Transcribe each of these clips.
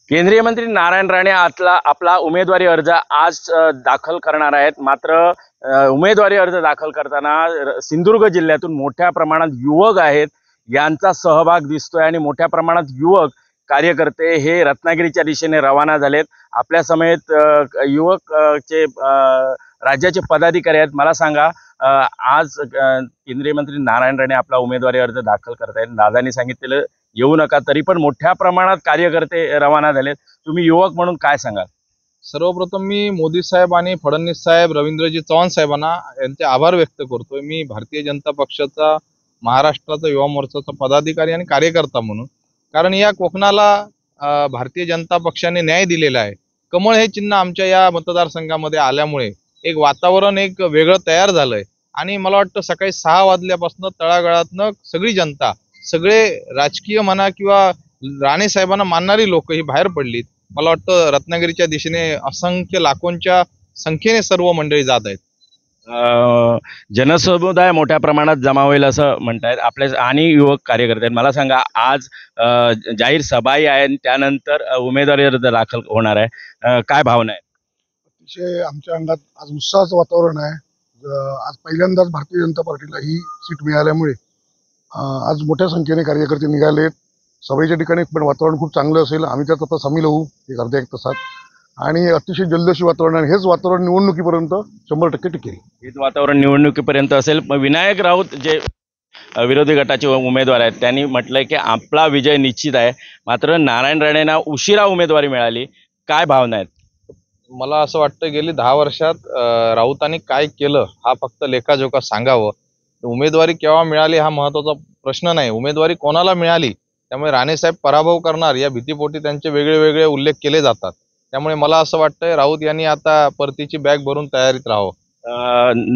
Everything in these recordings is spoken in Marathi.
केंद्रीय मंत्री नारायण राणे आपला उमेदवारी अर्ज आज दाखल करणार आहेत। मात्र उमेदवारी अर्ज दाखल करताना सिंधुदुर्ग जिल्ह्यातून मोठ्या प्रमाणात युवक आहेत, यांचा सहभाग दिसतोय आणि मोठ्या प्रमाणात युवक कार्यकर्ते हे रत्नागिरीच्या दिशेने रवाना झालेत। आपल्या समेत युवक चे राज्याचे पदाधिकारी आहेत। मला सांगा, आज केंद्रीय मंत्री नारायण राणे आपला उमेदवारी अर्ज दाखल करतायत। दादांनी सांगितलेलं येऊ नका, तरी पण मोठ्या प्रमाणात कार्यकर्ते रवाना झालेत। तुम्ही युवक म्हणून काय सांगाल? सर्वप्रथम मी मोदी साहेब आणि फडणवीस साहेब, रवींद्रजी चव्हाण साहेबांना यांचे आभार व्यक्त करतोय। मी भारतीय जनता पक्षाचा महाराष्ट्राचा युवा मोर्चाचा पदाधिकारी आणि कार्यकर्ता म्हणून, कारण या कोकणाला भारतीय जनता पक्षाने न्याय दिलेला आहे। कमळ हे चिन्ह आमच्या या मतदारसंघामध्ये आल्यामुळे एक वातावरण एक वेगळं तयार झालंय आणि मला वाटतं सकाळी 6 वाजल्यापासून तळागाळातनं सगळी जनता, सगळे राजकीय म्हणा किंवा राणे साहेबांना मानणारी लोक ही बाहेर पडलीत। मला वाटतं रत्नागिरीच्या दिशेने असंख्य लाखोंच्या संख्येने सर्व मंडळी जात आहेत। जनसमुदाय मोठ्या प्रमाणात जमा होईल असं म्हणतायत आपले आणि युवक कार्यकर्ते आहेत। मला सांगा, आज जाहीर सभाही आहे आणि त्यानंतर उमेदवारी अर्ज दाखल होणार आहे, काय भावना आहे? अतिशय आमच्या अंगात आज उत्साहाचं वातावरण आहे। आज पहिल्यांदाच भारतीय जनता पार्टीला ही सीट मिळाल्यामुळे आज मोठ्या संख्येने कार्यकर्ते निघालेत। सभेच्या ठिकाणी पण वातावरण खूप चांगलं असेल। आम्ही त्यात आता सामील होऊ एक अर्ध्या 1 तासात आणि अतिशय जल्लोषी वातावरण आहे। हेच वातावरण निवडणुकीपर्यंत 100% टिकेल। हेच वातावरण निवडणुकीपर्यंत असेल। विनायक राऊत जे विरोधी गटाचे उमेदवार आहेत त्यांनी म्हटलंय की आपला विजय निश्चित आहे, मात्र नारायण राणेंना उशिरा उमेदवारी मिळाली, काय भावना आहेत? मला असं वाटतं गेली 10 वर्षात राऊतांनी काय केलं हा फक्त लेखाजोखा सांगावं। उमेदवारी केव्हा मिळाली हा महत्त्वाचा प्रश्न नाही, उमेदवारी कोणाला मिळाली। त्यामुळे राणेसाहेब पराभव करणार या भीतीपोटी त्यांचे वेगळे वेगळे उल्लेख केले जातात। त्यामुळे मला असं वाटतंय राऊत यांनी आता परतीची बॅग भरून तयारीत राहावं।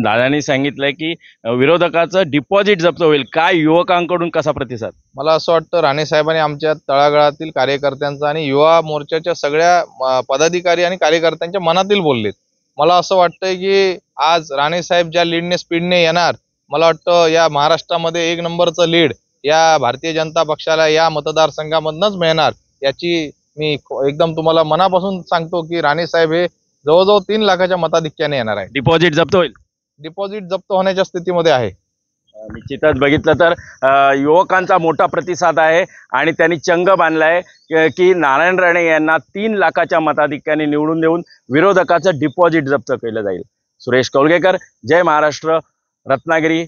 दादांनी सांगितलंय की विरोधकाचं डिपॉझिट जप्त होईल, काय युवकांकडून कसा प्रतिसाद? मला असं वाटतं राणे साहेबांनी आमच्या तळागाळातील कार्यकर्त्यांचा आणि युवा मोर्चाच्या सगळ्या पदाधिकारी आणि कार्यकर्त्यांच्या मनातील बोललेत। मला असं वाटतंय की आज राणे साहेब ज्या लीडने स्पीडने येणार, मला वाटतं या महाराष्ट्रामध्ये 1 नंबरचं लीड या भारतीय जनता पक्षाला या मतदारसंघामधूनच मिळणार, याची मी एकदम तुम्हाला मनापासून सांगतो की राणे साहेब हे जवळजवळ 3 लाखाच्या मताधिक्याने येणार आहे। डिपॉझिट जप्त होईल? डिपॉझिट जप्त होण्याच्या स्थितीमध्ये आहे। निश्चितच बघितलं तर युवकांचा मोठा प्रतिसाद आहे आणि त्यांनी चंग बांधलाय की नारायण राणे यांना 3 लाखाच्या मताधिक्याने निवडून देऊन विरोधकाचं डिपॉझिट जप्त केलं जाईल। सुरेश कौलगेकर, जय महाराष्ट्र, रत्नागिरी।